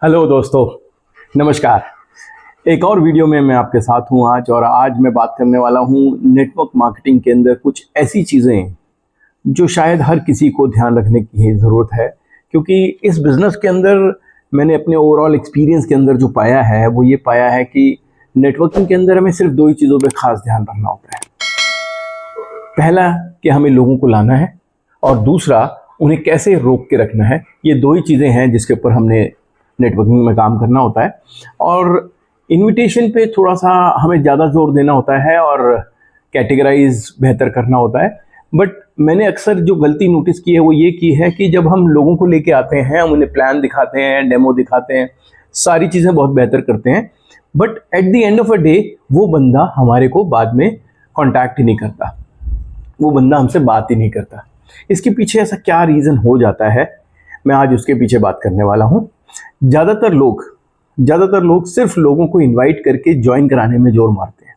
Hello दोस्तों, नमस्कार। एक और वीडियो में मैं आपके साथ हूं आज, और आज मैं बात करने वाला हूं नेटवर्क मार्केटिंग के अंदर कुछ ऐसी चीज़ें जो शायद हर किसी को ध्यान रखने की ज़रूरत है। क्योंकि इस बिज़नेस के अंदर मैंने अपने ओवरऑल एक्सपीरियंस के अंदर जो पाया है वो ये पाया है कि नेटवर्किंग के अंदर हमें सिर्फ दो ही चीज़ों पर ख़ास ध्यान रखना होता है। पहला कि हमें लोगों को लाना है, और दूसरा उन्हें कैसे रोक के रखना है। ये दो ही चीज़ें हैं जिसके ऊपर हमने नेटवर्किंग में काम करना होता है। और इनविटेशन पे थोड़ा सा हमें ज़्यादा जोर देना होता है और कैटेगराइज बेहतर करना होता है। बट मैंने अक्सर जो गलती नोटिस की है वो ये की है कि जब हम लोगों को लेके आते हैं, हम उन्हें प्लान दिखाते हैं, डेमो दिखाते हैं, सारी चीज़ें बहुत बेहतर करते हैं, but at the end of a day वो बंदा हमारे को बाद में कॉन्टैक्ट ही नहीं करता, वो बंदा हमसे बात ही नहीं करता। इसके पीछे ऐसा क्या रीज़न हो जाता है, मैं आज उसके पीछे बात करने वाला हूँ। ज़्यादातर लोग सिर्फ लोगों को इनवाइट करके ज्वाइन कराने में जोर मारते हैं।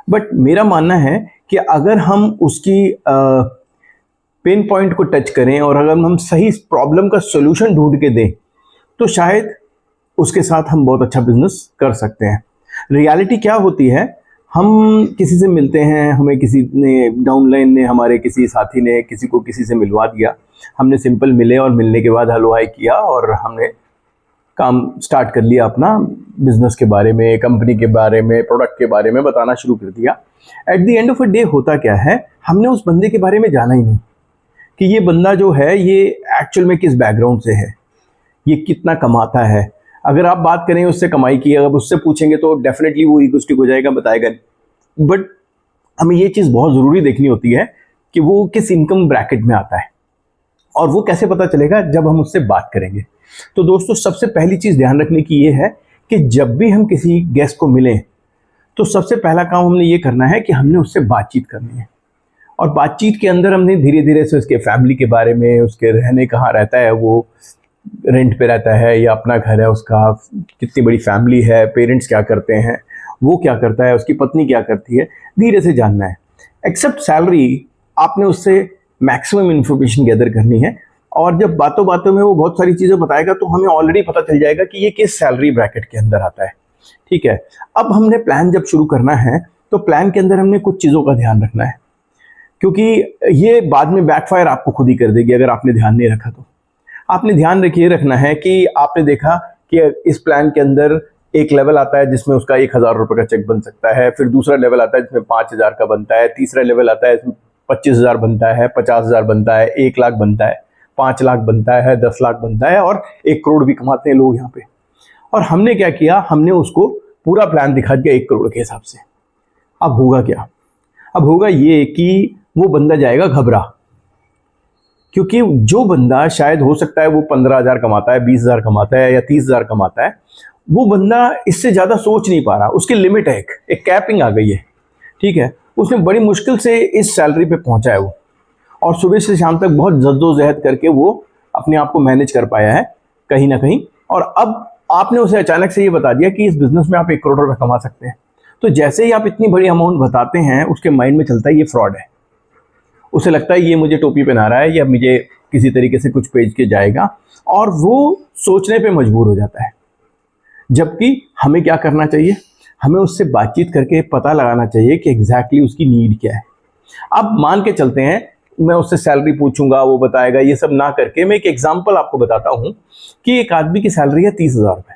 बट मेरा मानना है कि अगर हम उसकी पेन पॉइंट को टच करें और अगर हम सही प्रॉब्लम का सोल्यूशन ढूंढ के दें तो शायद उसके साथ हम बहुत अच्छा बिजनेस कर सकते हैं। रियलिटी क्या होती है, हम किसी से मिलते हैं, हमें किसी ने डाउनलाइन ने, हमारे किसी साथी ने किसी को किसी से मिलवा दिया, हमने सिंपल मिले और मिलने के बाद हलवाई किया और हमने काम स्टार्ट कर लिया, अपना बिजनेस के बारे में, कंपनी के बारे में, प्रोडक्ट के बारे में बताना शुरू कर दिया। At the end of a day होता क्या है, हमने उस बंदे के बारे में जाना ही नहीं कि ये बंदा जो है ये एक्चुअल में किस बैकग्राउंड से है, ये कितना कमाता है। अगर आप बात करें उससे कमाई की, अगर उससे पूछेंगे तो डेफिनेटली वो ईगोइस्टिक हो जाएगा, बताएगा। बट हमें ये चीज़ बहुत ज़रूरी देखनी होती है कि वो किस इनकम ब्रैकेट में आता है, और वो कैसे पता चलेगा, जब हम उससे बात करेंगे। तो दोस्तों, सबसे पहली चीज़ ध्यान रखने की ये है कि जब भी हम किसी गेस्ट को मिलें तो सबसे पहला काम हमने ये करना है कि हमने उससे बातचीत करनी है। और बातचीत के अंदर हमने धीरे धीरे से उसके फैमिली के बारे में, उसके रहने कहाँ रहता है, वो रेंट पे रहता है या अपना घर है उसका, कितनी बड़ी फैमिली है, पेरेंट्स क्या करते हैं, वो क्या करता है, उसकी पत्नी क्या करती है, धीरे से जानना है। एक्सेप्ट सैलरी, आपने उससे मैक्सिमम इन्फॉर्मेशन गैदर करनी है। और जब बातों बातों में वो बहुत सारी चीज़ें बताएगा तो हमें ऑलरेडी पता चल जाएगा कि ये किस सैलरी ब्रैकेट के अंदर आता है। ठीक है, अब हमने प्लान जब शुरू करना है तो प्लान के अंदर हमने कुछ चीज़ों का ध्यान रखना है, क्योंकि ये बाद में बैकफायर आपको खुद ही कर देगी अगर आपने ध्यान नहीं रखा तो। आपने ध्यान रखना है कि आपने देखा कि इस प्लान के अंदर एक लेवल आता है जिसमें उसका 1,000 रुपये का चेक बन सकता है, फिर दूसरा लेवल आता है जिसमें 5,000 का बनता है, तीसरा लेवल आता है जिसमें 25,000 बनता है, 50,000 बनता है, 1 लाख बनता है, 5 लाख बनता है, 10 लाख बनता है, और 1 करोड़ भी कमाते हैं लोग यहाँ पे। और हमने क्या किया, हमने उसको पूरा प्लान दिखा दिया 1 करोड़ के हिसाब से। अब होगा क्या, अब होगा ये कि वो बंदा जाएगा घबरा, क्योंकि जो बंदा शायद हो सकता है वो 15,000 कमाता है, 20,000 कमाता है या 30,000 कमाता है, वो बंदा इससे ज़्यादा सोच नहीं पा रहा, उसकी लिमिट है, एक कैपिंग आ गई है। ठीक है, उसने बड़ी मुश्किल से इस सैलरी पे पहुंचा है वो, और सुबह से शाम तक बहुत जद्दोजहद करके वो अपने आप को मैनेज कर पाया है कहीं ना कहीं। और अब आपने उसे अचानक से ये बता दिया कि इस बिज़नेस में आप 1 करोड़ रुपये कमा सकते हैं, तो जैसे ही आप इतनी बड़ी अमाउंट बताते हैं उसके माइंड में चलता है ये फ्रॉड है। उसे लगता है ये मुझे टोपी पहना रहा है या मुझे किसी तरीके से कुछ बेच के जाएगा, और वो सोचने पे मजबूर हो जाता है। जबकि हमें क्या करना चाहिए, हमें उससे बातचीत करके पता लगाना चाहिए कि एग्जैक्टली उसकी नीड क्या है। अब मान के चलते हैं मैं उससे सैलरी पूछूंगा, वो बताएगा, ये सब ना करके मैं एक एग्जांपल आपको बताता हूँ कि एक आदमी की सैलरी है 30,000 रुपये।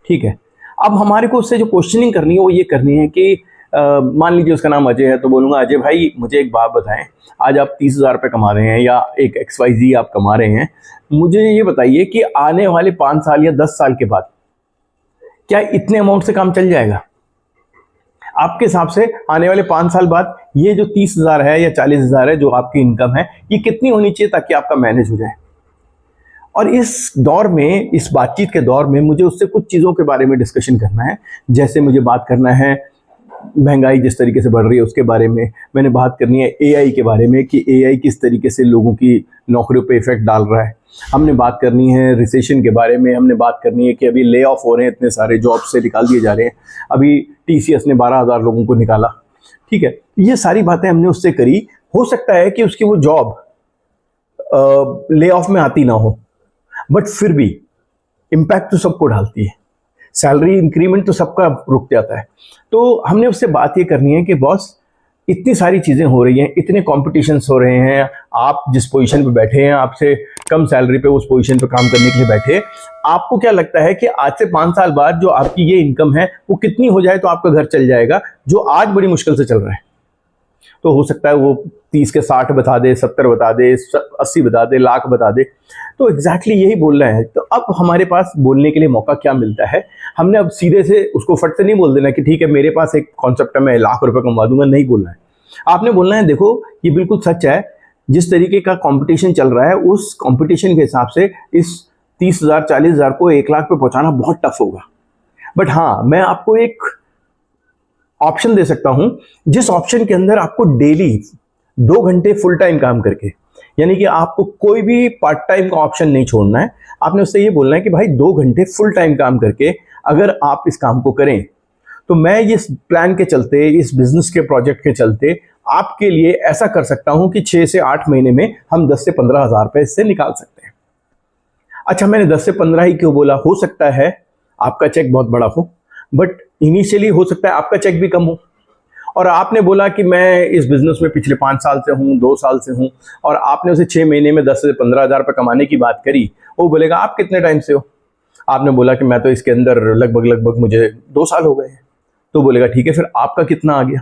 ठीक है, अब हमारे को उससे जो क्वेश्चनिंग करनी है वो ये करनी है कि मान लीजिए उसका नाम अजय है, तो बोलूँगा अजय भाई मुझे एक बात बताएं, आज आप 30,000 रुपये कमा रहे हैं या एक XYZ आप कमा रहे हैं, मुझे ये बताइए कि आने वाले 5 साल या 10 साल के बाद क्या इतने अमाउंट से काम चल जाएगा? आपके हिसाब से आने वाले 5 साल बाद ये जो 30,000 है या 40,000 है जो आपकी इनकम है, ये कितनी होनी चाहिए ताकि आपका मैनेज हो जाए? और इस दौर में, इस बातचीत के दौर में मुझे उससे कुछ चीज़ों के बारे में डिस्कशन करना है। जैसे मुझे बात करना है महंगाई जिस तरीके से बढ़ रही है उसके बारे में, मैंने बात करनी है AI के बारे में कि AI किस तरीके से लोगों की नौकरियों पे इफेक्ट डाल रहा है, हमने बात करनी है रिसेशन के बारे में, हमने बात करनी है कि अभी ले ऑफ हो रहे हैं, इतने सारे जॉब से निकाल दिए जा रहे हैं, अभी TCS ने 12,000 लोगों को निकाला। ठीक है, ये सारी बातें हमने उससे करी। हो सकता है कि उसकी वो जॉब ले ऑफ में आती ना हो, बट फिर भी इम्पैक्ट तो सबको डालती है, सैलरी इंक्रीमेंट तो सबका रुक जाता है। तो हमने उससे बात ये करनी है कि बॉस, इतनी सारी चीज़ें हो रही हैं, इतने कॉम्पिटिशन्स हो रहे हैं, आप जिस पोजीशन पे बैठे हैं, आपसे कम सैलरी पे उस पोजीशन पे काम करने के लिए बैठे, आपको क्या लगता है कि आज से 5 साल बाद जो आपकी ये इनकम है वो कितनी हो जाए तो आपका घर चल जाएगा, जो आज बड़ी मुश्किल से चल रहा है? तो हो सकता है वो 30 के 60 बता दे, 70 बता दे, 80 बता दे, लाख बता दे। तो एग्जैक्टली यही बोलना है। तो अब हमारे पास बोलने के लिए मौका क्या मिलता है? हमने अब सीधे से उसको फट से नहीं बोल देना कि ठीक है मेरे पास एक कॉन्सेप्ट है, मैं लाख रुपए कमा दूंगा, नहीं बोलना है। आपने बोलना है देखो ये बिल्कुल सच है, जिस तरीके का कंपटीशन चल रहा है उस कंपटीशन के हिसाब से इस 30,000 40,000 को 1 लाख पे पहुंचाना बहुत टफ होगा। बट हाँ, मैं आपको एक ऑप्शन दे सकता हूं, जिस ऑप्शन के अंदर आपको डेली 2 घंटे फुल टाइम काम करके, यानी कि आपको कोई भी पार्ट टाइम का ऑप्शन नहीं छोड़ना है। आपने उससे ये बोलना है कि भाई 2 घंटे फुल टाइम काम करके अगर आप इस काम को करें तो मैं इस प्लान के चलते, इस बिजनेस के प्रोजेक्ट के चलते आपके लिए ऐसा कर सकता हूं कि 6 से 8 महीने में हम 10 से 15 हज़ार रुपए इससे निकाल सकते हैं। अच्छा, मैंने 10 से 15 ही क्यों बोला? हो सकता है आपका चेक बहुत बड़ा हो, बट इनिशियली हो सकता है आपका चेक भी कम हो। और आपने बोला कि मैं इस बिजनेस में पिछले 5 साल से हूँ, 2 साल से हूँ, और आपने उसे 6 महीने में 10 से 15 हज़ार रुपये कमाने की बात करी। वो बोलेगा आप कितने टाइम से हो? आपने बोला कि मैं तो इसके अंदर लगभग मुझे 2 साल हो गए हैं। तो बोलेगा ठीक है, फिर आपका कितना आ गया?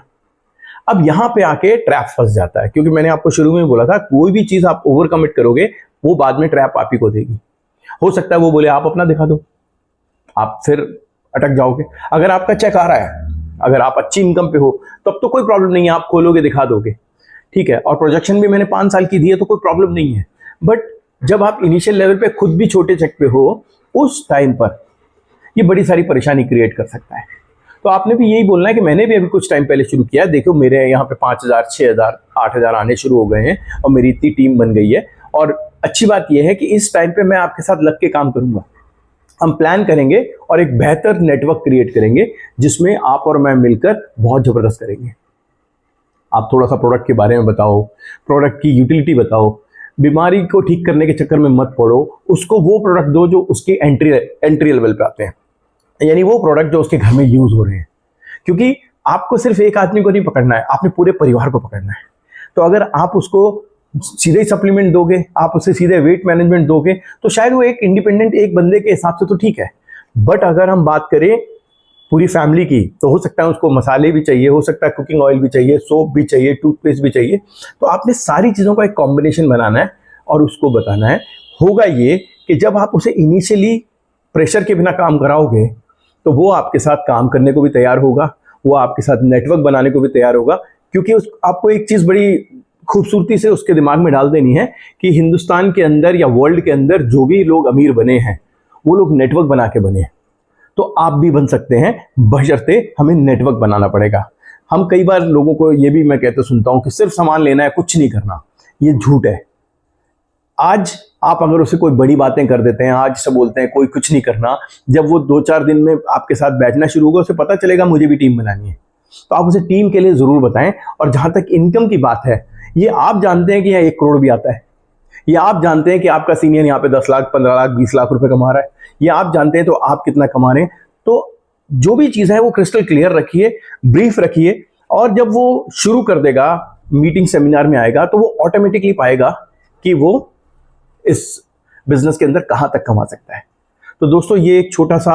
अब यहाँ पे आके ट्रैप फंस जाता है, क्योंकि मैंने आपको शुरू में बोला था कोई भी चीज़ आप ओवर कमिट करोगे वो बाद में ट्रैप आप ही को देगी। हो सकता है वो बोले आप अपना दिखा दो, आप फिर अटक जाओगे। अगर आपका चेक आ रहा है, अगर आप अच्छी इनकम पे हो, तब तो कोई प्रॉब्लम नहीं है, आप खोलोगे दिखा दोगे, ठीक है। और प्रोजेक्शन भी मैंने 5 साल की दी है तो कोई प्रॉब्लम नहीं है। बट जब आप इनिशियल लेवल पे खुद भी छोटे चेक पे हो, उस टाइम पर ये बड़ी सारी परेशानी क्रिएट कर सकता है। तो आपने भी यही बोलना है कि मैंने भी अभी कुछ टाइम पहले शुरू किया, देखो मेरे यहाँ पे 5,000 6,000 8,000 आने शुरू हो गए हैं और मेरी इतनी टीम बन गई है। और अच्छी बात यह है कि इस टाइम पे मैं आपके साथ लग के काम करूंगा, हम प्लान करेंगे और एक बेहतर नेटवर्क क्रिएट करेंगे जिसमें आप और मैं मिलकर बहुत जबरदस्त करेंगे। आप थोड़ा सा प्रोडक्ट के बारे में बताओ, प्रोडक्ट की यूटिलिटी बताओ, बीमारी को ठीक करने के चक्कर में मत पड़ो, उसको वो प्रोडक्ट दो जो उसके एंट्री लेवल पे आते हैं, यानी वो प्रोडक्ट जो उसके घर में यूज हो रहे हैं। क्योंकि आपको सिर्फ एक आदमी को नहीं पकड़ना है, आपने पूरे परिवार को पकड़ना है। तो अगर आप उसको सीधे ही सप्लीमेंट दोगे, आप उसे सीधे वेट मैनेजमेंट दोगे, तो शायद वो एक इंडिपेंडेंट एक बंदे के हिसाब से तो ठीक है। बट अगर हम बात करें पूरी फैमिली की, तो हो सकता है उसको मसाले भी चाहिए, हो सकता है कुकिंग ऑयल भी चाहिए, सोप भी चाहिए, टूथपेस्ट भी चाहिए। तो आपने सारी चीज़ों का एक कॉम्बिनेशन बनाना है और उसको बताना है। होगा ये कि जब आप उसे इनिशियली प्रेशर के बिना काम कराओगे तो वो आपके साथ काम करने को भी तैयार होगा, वो आपके साथ नेटवर्क बनाने को भी तैयार होगा। क्योंकि आपको एक चीज़ बड़ी खूबसूरती से उसके दिमाग में डाल देनी है कि हिंदुस्तान के अंदर या वर्ल्ड के अंदर जो भी लोग अमीर बने हैं वो लोग नेटवर्क बना के बने हैं। तो आप भी बन सकते हैं, बशर्ते हमें नेटवर्क बनाना पड़ेगा। हम कई बार लोगों को ये भी मैं कहते सुनता हूँ कि सिर्फ सामान लेना है, कुछ नहीं करना। ये झूठ है। आज आप अगर उसे कोई बड़ी बातें कर देते हैं, आज से बोलते हैं कोई कुछ नहीं करना, जब वो 2-4 दिन में आपके साथ बैठना शुरू होगा उसे पता चलेगा मुझे भी टीम बनानी है। तो आप उसे टीम के लिए ज़रूर बताएं। और जहाँ तक इनकम की बात है, ये आप जानते हैं कि यहाँ 1 करोड़ भी आता है, ये आप जानते हैं कि आपका सीनियर यहाँ पे 10 लाख 15 लाख 20 लाख रुपए कमा रहा है, ये आप जानते हैं, तो आप कितना कमा रहे हैं। तो जो भी चीज़ है वो क्रिस्टल क्लियर रखिए, ब्रीफ रखिए, और जब वो शुरू कर देगा मीटिंग सेमिनार में आएगा तो वो ऑटोमेटिकली पाएगा कि वो इस बिजनेस के अंदर कहाँ तक कमा सकता है। तो दोस्तों, ये एक छोटा सा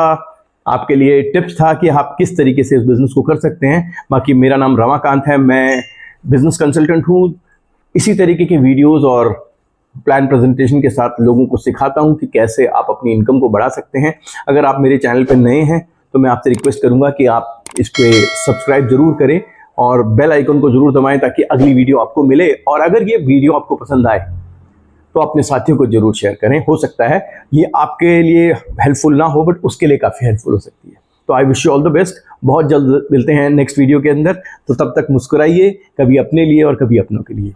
आपके लिए टिप्स था कि आप किस तरीके से इस बिजनेस को कर सकते हैं। बाकी मेरा नाम रमाकांत है, मैं बिजनेस कंसल्टेंट हूँ। इसी तरीके के वीडियोस और प्लान प्रेजेंटेशन के साथ लोगों को सिखाता हूँ कि कैसे आप अपनी इनकम को बढ़ा सकते हैं। अगर आप मेरे चैनल पर नए हैं तो मैं आपसे रिक्वेस्ट करूँगा कि आप इस पर सब्सक्राइब जरूर करें और बेल आइकन को जरूर दबाएं ताकि अगली वीडियो आपको मिले। और अगर ये वीडियो आपको पसंद आए तो अपने साथियों को जरूर शेयर करें। हो सकता है ये आपके लिए हेल्पफुल ना हो, बट उसके लिए काफ़ी हेल्पफुल हो सकती है। तो I wish you all the best. बहुत जल्द मिलते हैं नेक्स्ट वीडियो के अंदर। तो तब तक मुस्कुराइए, कभी अपने लिए और कभी अपनों के लिए।